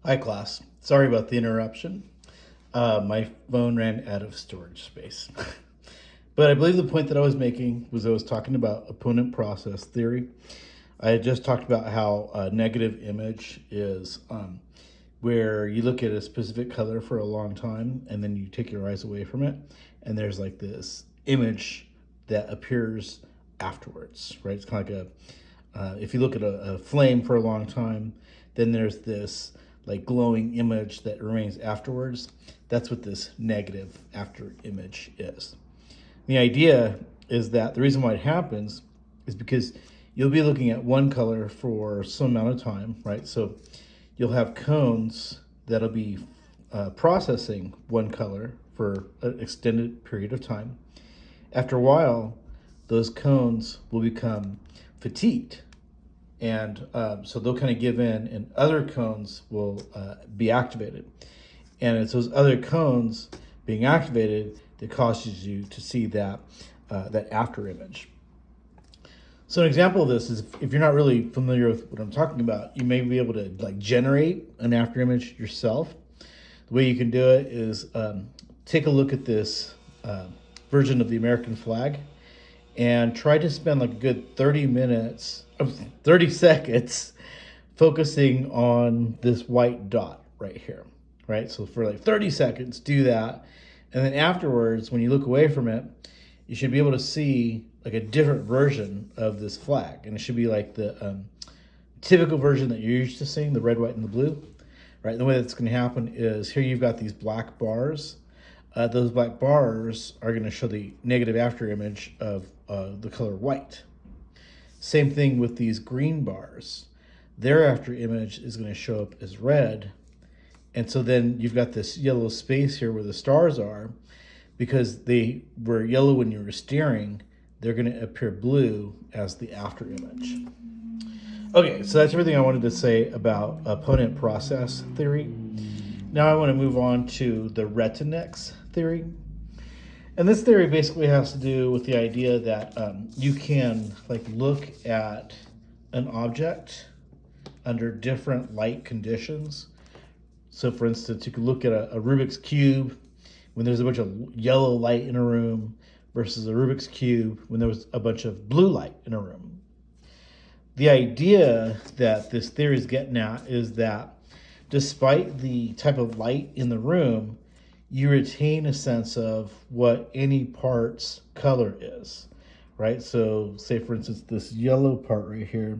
Hi class, sorry about the interruption. My phone ran out of storage space. But I believe the point that I was making was I was talking about opponent process theory. I had just talked about how a negative image is where you look at a specific color for a long time and then you take your eyes away from it, and there's like this image that appears afterwards, right? It's kind of like if you look at a flame for a long time, then there's this like glowing image that remains afterwards. That's what this negative after image is. The idea is that the reason why it happens is because you'll be looking at one color for some amount of time, right? So you'll have cones that'll be processing one color for an extended period of time. After a while, those cones will become fatigued, and so they'll kind of give in, and other cones will be activated. And it's those other cones being activated that causes you to see that after image. So an example of this is if you're not really familiar with what I'm talking about, you may be able to like generate an after image yourself. The way you can do it is take a look at this version of the American flag and try to spend like a good 30 seconds focusing on this white dot right here, right? So for like 30 seconds, do that. And then afterwards, when you look away from it, you should be able to see like a different version of this flag. And it should be like the typical version that you're used to seeing, the red, white, and the blue, right? And the way that's going to happen is here you've got these black bars. Those black bars are going to show the negative after image of the color white. Same thing with these green bars. Their after image is going to show up as red. And so then you've got this yellow space here where the stars are. Because they were yellow when you were steering, they're going to appear blue as the after image. Okay, so that's everything I wanted to say about opponent process theory. Now I want to move on to the Retinex theory. And this theory basically has to do with the idea that you can like look at an object under different light conditions. So for instance, you could look at a Rubik's Cube when there's a bunch of yellow light in a room versus a Rubik's Cube when there was a bunch of blue light in a room. The idea that this theory is getting at is that despite the type of light in the room, you retain a sense of what any part's color is, right? So say for instance, this yellow part right here,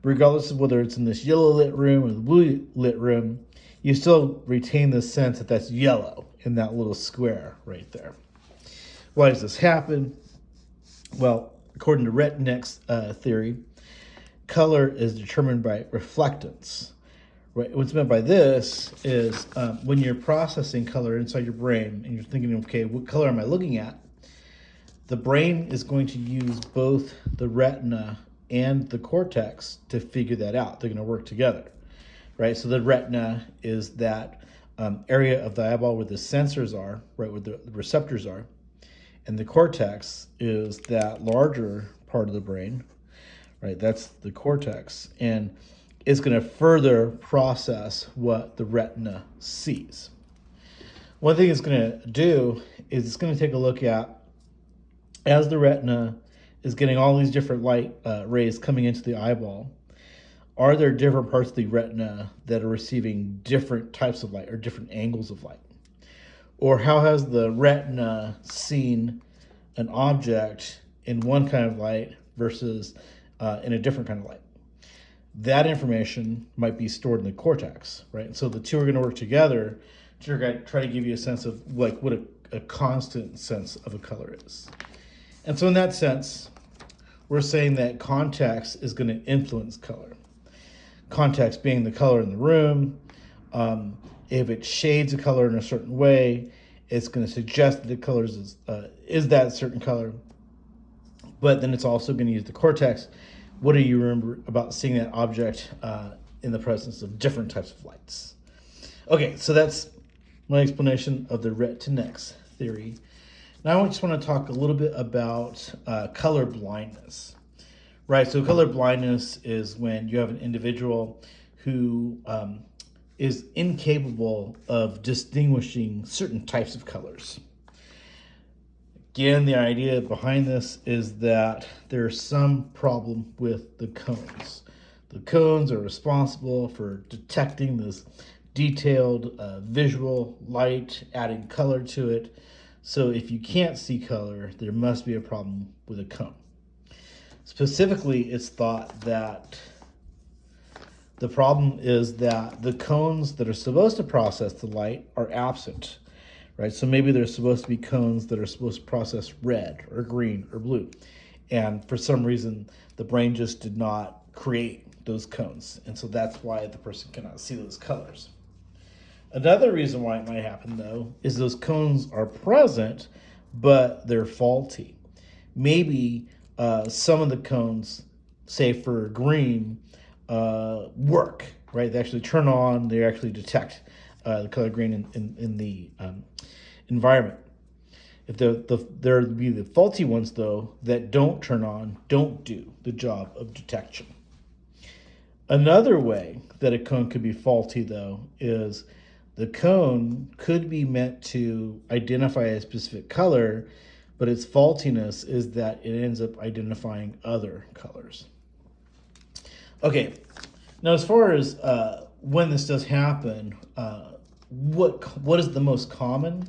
regardless of whether it's in this yellow lit room or the blue lit room, you still retain the sense that that's yellow in that little square right there. Why does this happen? Well, according to Retinex theory, color is determined by reflectance. Right. What's meant by this is when you're processing color inside your brain and you're thinking, okay, what color am I looking at? The brain is going to use both the retina and the cortex to figure that out. They're going to work together, right? So the retina is that area of the eyeball where the sensors are, right, where the receptors are. And the cortex is that larger part of the brain, right? That's the cortex. And it's going to further process what the retina sees. One thing it's going to do is it's going to take a look at, as the retina is getting all these different light rays coming into the eyeball, are there different parts of the retina that are receiving different types of light or different angles of light? Or how has the retina seen an object in one kind of light versus in a different kind of light? That information might be stored in the cortex, right? So the two are going to work together to try to give you a sense of like what a constant sense of a color is. And so in that sense, we're saying that context is going to influence color. Context being the color in the room. If it shades a color in a certain way, it's going to suggest that the color is that certain color. But then it's also going to use the cortex. What do you remember about seeing that object in the presence of different types of lights? Okay, so that's my explanation of the Retinex theory. Now I just want to talk a little bit about color blindness. Right, so color blindness is when you have an individual who is incapable of distinguishing certain types of colors. Again, the idea behind this is that there's some problem with the cones. The cones are responsible for detecting this detailed visual light, adding color to it. So if you can't see color, there must be a problem with a cone. Specifically, it's thought that the problem is that the cones that are supposed to process the light are absent, right? So maybe there's supposed to be cones that are supposed to process red or green or blue. And for some reason, the brain just did not create those cones. And so that's why the person cannot see those colors. Another reason why it might happen, though, is those cones are present, but they're faulty. Maybe some of the cones, say for green, work, right? They actually turn on, they actually detect the color green in the environment. If there would be the faulty ones, though, that don't turn on, don't do the job of detection. Another way that a cone could be faulty, though, is the cone could be meant to identify a specific color, but its faultiness is that it ends up identifying other colors. Okay, now as far as when this does happen, what is the most common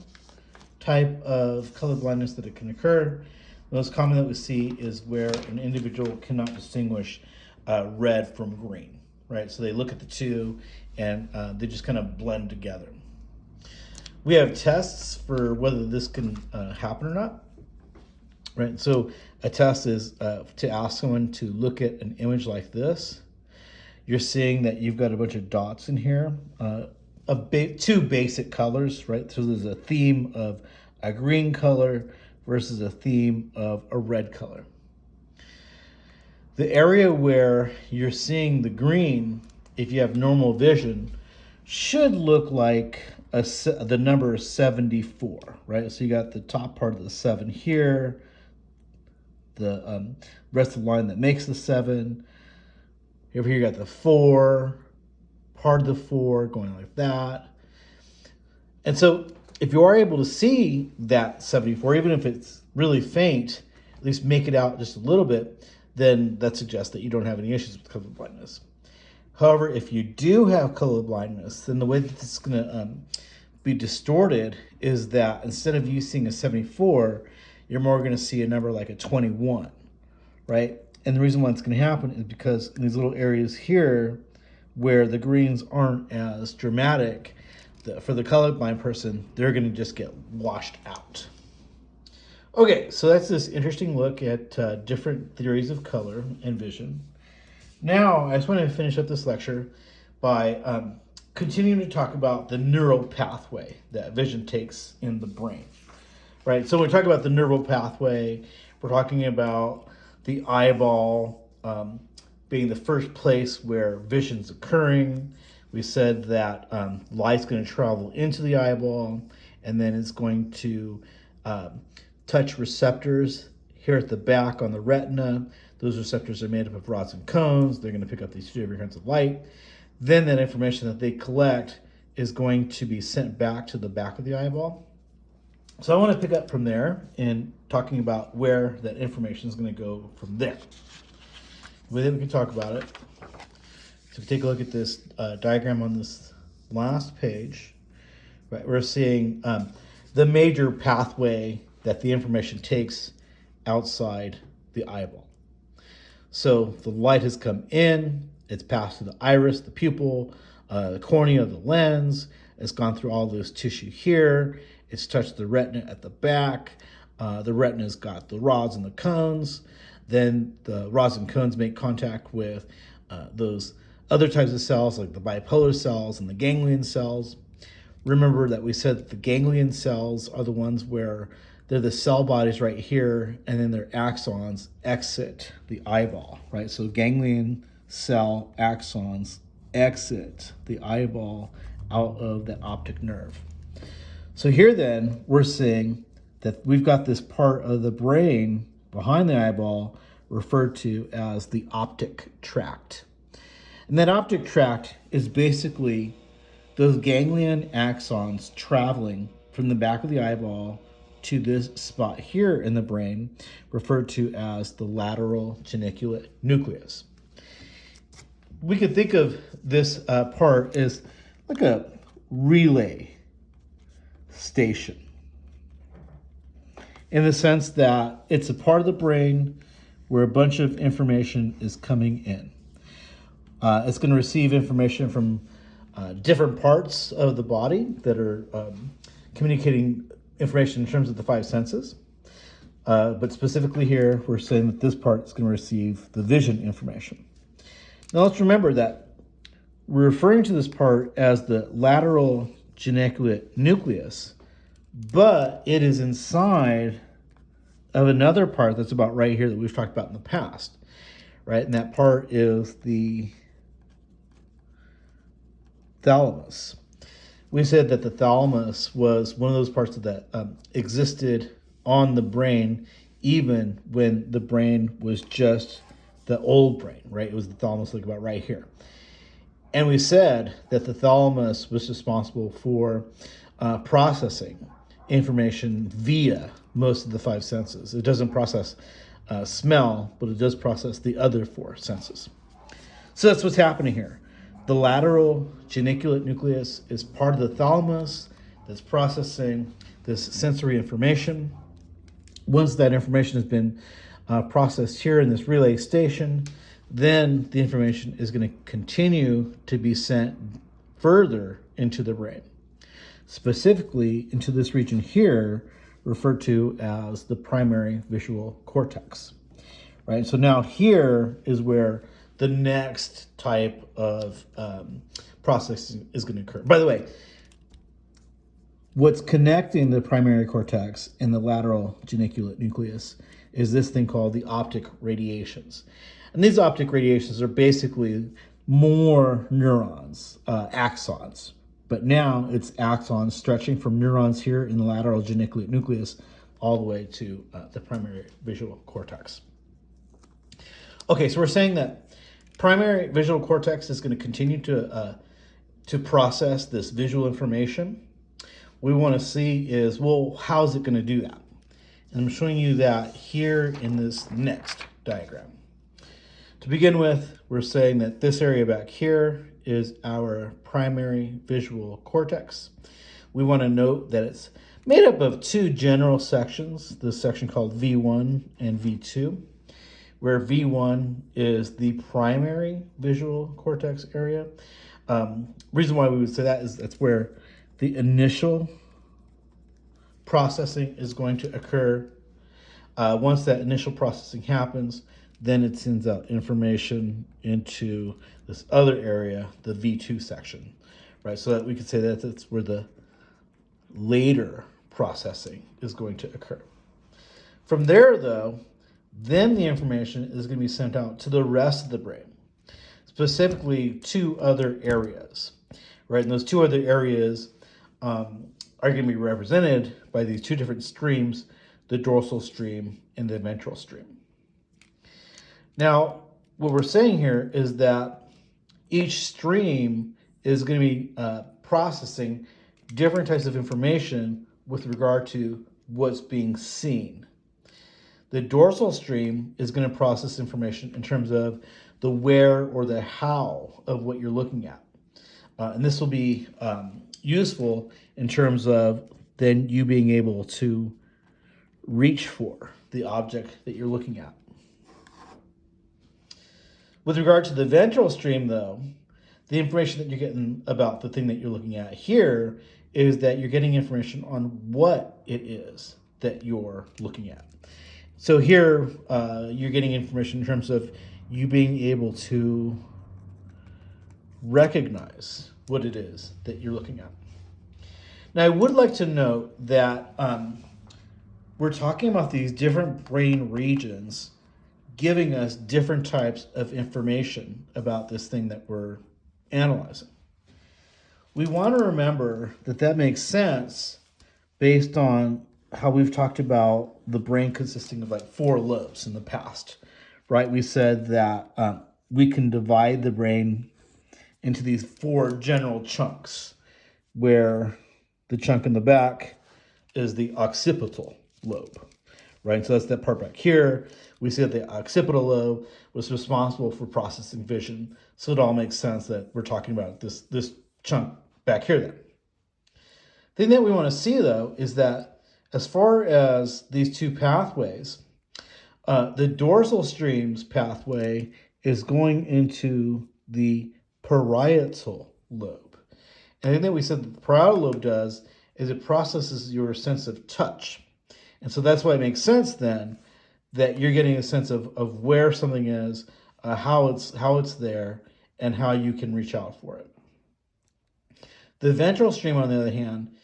type of color blindness that it can occur? The most common that we see is where an individual cannot distinguish red from green, right? So they look at the two and they just kind of blend together. We have tests for whether this can happen or not, right? So a test is to ask someone to look at an image like this. You're seeing that you've got a bunch of dots in here, two basic colors, right? So there's a theme of a green color versus a theme of a red color. The area where you're seeing the green, if you have normal vision, should look like the number 74, right? So you got the top part of the 7 here, the rest of the line that makes the 7. Over here you got the 4, part of the 4 going like that. And so if you are able to see that 74, even if it's really faint, at least make it out just a little bit, then that suggests that you don't have any issues with color blindness. However, if you do have color blindness, then the way that this is going to be distorted is that instead of you seeing a 74, you're more going to see a number like a 21, right? And the reason why it's going to happen is because in these little areas here where the greens aren't as dramatic, for the colorblind person, they're going to just get washed out. Okay, so that's this interesting look at different theories of color and vision. Now, I just want to finish up this lecture by continuing to talk about the neural pathway that vision takes in the brain, right? So when we talk about the neural pathway, we're talking about the eyeball being the first place where vision's occurring. We said that light's going to travel into the eyeball, and then it's going to touch receptors here at the back on the retina. Those receptors are made up of rods and cones. They're going to pick up these favorite kinds of light. Then that information that they collect is going to be sent back to the back of the eyeball. So I want to pick up from there in talking about where that information is going to go from there. We can talk about it. So if you take a look at this diagram on this last page, right, we're seeing the major pathway that the information takes outside the eyeball. So the light has come in, it's passed through the iris, the pupil, the cornea of the lens, it's gone through all this tissue here, it's touched the retina at the back, the retina's got the rods and the cones, then the rods and cones make contact with those other types of cells like the bipolar cells and the ganglion cells. Remember that we said that the ganglion cells are the ones where they're the cell bodies right here, and then their axons exit the eyeball, right? So ganglion cell axons exit the eyeball out of that optic nerve. So here then, we're seeing that we've got this part of the brain behind the eyeball referred to as the optic tract. And that optic tract is basically those ganglion axons traveling from the back of the eyeball to this spot here in the brain, referred to as the lateral geniculate nucleus. We could think of this part as like a relay station, in the sense that it's a part of the brain where a bunch of information is coming in. It's going to receive information from different parts of the body that are communicating information in terms of the five senses. But specifically here, we're saying that this part is going to receive the vision information. Now let's remember that we're referring to this part as the lateral geniculate nucleus, but it is inside of another part that's about right here that we've talked about in the past, right? And that part is the thalamus. We said that the thalamus was one of those parts that existed on the brain even when the brain was just the old brain, right? It was the thalamus, like about right here. And we said that the thalamus was responsible for processing information via most of the five senses. It doesn't process smell, but it does process the other four senses. So that's what's happening here. The lateral geniculate nucleus is part of the thalamus that's processing this sensory information. Once that information has been processed here in this relay station, then the information is going to continue to be sent further into the brain, specifically into this region here, referred to as the primary visual cortex, right? So now here is where the next type of processing is going to occur. By the way, what's connecting the primary cortex and the lateral geniculate nucleus is this thing called the optic radiations. And these optic radiations are basically more neurons, axons. But now it's axons stretching from neurons here in the lateral geniculate nucleus all the way to the primary visual cortex. Okay, so we're saying that primary visual cortex is going to continue to process this visual information. What we want to see is, well, how is it going to do that? And I'm showing you that here in this next diagram. To begin with, we're saying that this area back here is our primary visual cortex. We want to note that it's made up of two general sections, this section called V1 and V2, where V1 is the primary visual cortex area. Reason why we would say that is that's where the initial processing is going to occur. Once that initial processing happens, then it sends out information into this other area, the V2 section, right? So that we could say that that's where the later processing is going to occur. From there, though, then the information is going to be sent out to the rest of the brain, specifically two other areas, right? And those two other areas are going to be represented by these two different streams, the dorsal stream and the ventral stream. Now, what we're saying here is that each stream is going to be processing different types of information with regard to what's being seen. The dorsal stream is going to process information in terms of the where or the how of what you're looking at. And this will be useful in terms of then you being able to reach for the object that you're looking at. With regard to the ventral stream, though, the information that you're getting about the thing that you're looking at here is that you're getting information on what it is that you're looking at. So here, you're getting information in terms of you being able to recognize what it is that you're looking at. Now, I would like to note that we're talking about these different brain regions giving us different types of information about this thing that we're analyzing. We want to remember that that makes sense based on how we've talked about the brain consisting of like four lobes in the past, right? We said that we can divide the brain into these four general chunks, where the chunk in the back is the occipital lobe, right? So that's that part back here. We see that the occipital lobe was responsible for processing vision. So it all makes sense that we're talking about this chunk back here then. The thing that we want to see, though, is that as far as these two pathways, the dorsal streams pathway is going into the parietal lobe. And the thing that we said that the parietal lobe does is it processes your sense of touch. And so that's why it makes sense then that you're getting a sense of where something is, how it's there, and how you can reach out for it. The ventral stream, on the other hand,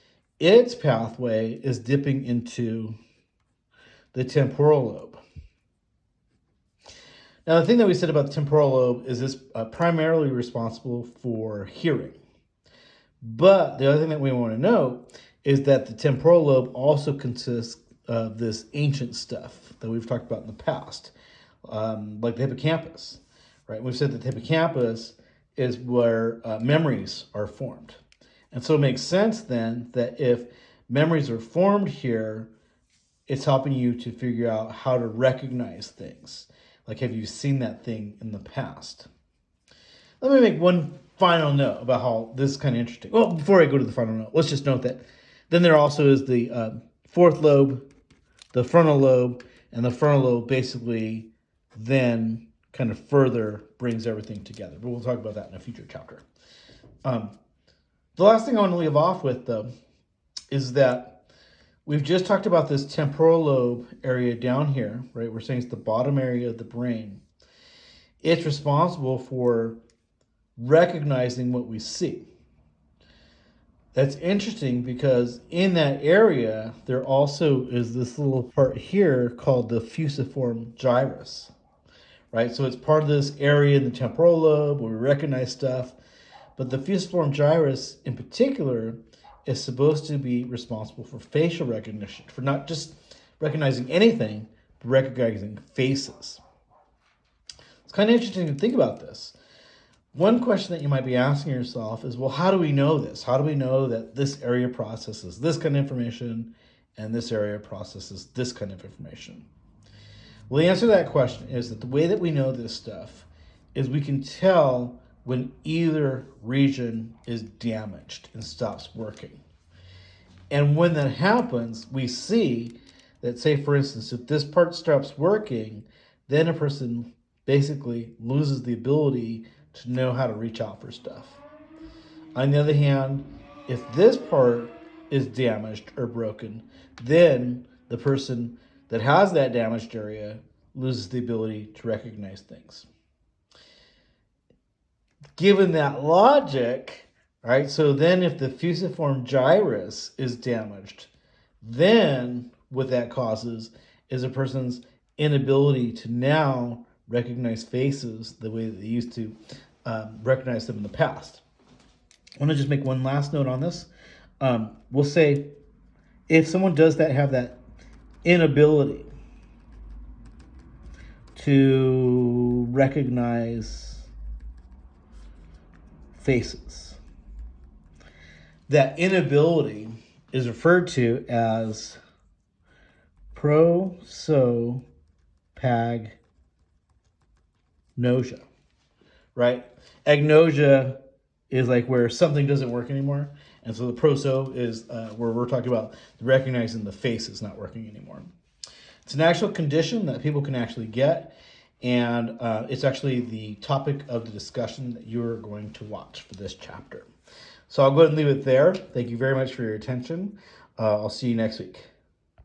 its pathway is dipping into the temporal lobe. Now, the thing that we said about the temporal lobe is it's primarily responsible for hearing. But the other thing that we want to know is that the temporal lobe also consists of this ancient stuff that we've talked about in the past, like the hippocampus, right? We've said that the hippocampus is where memories are formed. And so it makes sense then that if memories are formed here, it's helping you to figure out how to recognize things. Like, have you seen that thing in the past? Let me make one final note about how this is kind of interesting. Well, before I go to the final note, let's just note that then there also is the fourth lobe, the frontal lobe, and the frontal lobe basically then kind of further brings everything together. But we'll talk about that in a future chapter. The last thing I want to leave off with, though, is that we've just talked about this temporal lobe area down here, right? We're saying it's the bottom area of the brain. It's responsible for recognizing what we see. That's interesting because in that area, there also is this little part here called the fusiform gyrus, right? So it's part of this area in the temporal lobe where we recognize stuff. But the fusiform gyrus in particular is supposed to be responsible for facial recognition, for not just recognizing anything, but recognizing faces. It's kind of interesting to think about this. One question that you might be asking yourself is, well, how do we know this? How do we know that this area processes this kind of information and this area processes this kind of information? Well, the answer to that question is that the way that we know this stuff is we can tell when either region is damaged and stops working. And when that happens, we see that, say, for instance, if this part stops working, then a person basically loses the ability to know how to reach out for stuff. On the other hand, if this part is damaged or broken, then the person that has that damaged area loses the ability to recognize things. Given that logic, right, so then if the fusiform gyrus is damaged, then what that causes is a person's inability to now recognize faces the way that they used to recognize them in the past. I want to just make one last note on this. We'll say if someone does have that inability to recognize faces, that inability is referred to as prosopagnosia, right? Agnosia is like where something doesn't work anymore. And so the proso is where we're talking about recognizing the face is not working anymore. It's an actual condition that people can actually get. And it's actually the topic of the discussion that you're going to watch for this chapter. So I'll go ahead and leave it there. Thank you very much for your attention. I'll see you next week.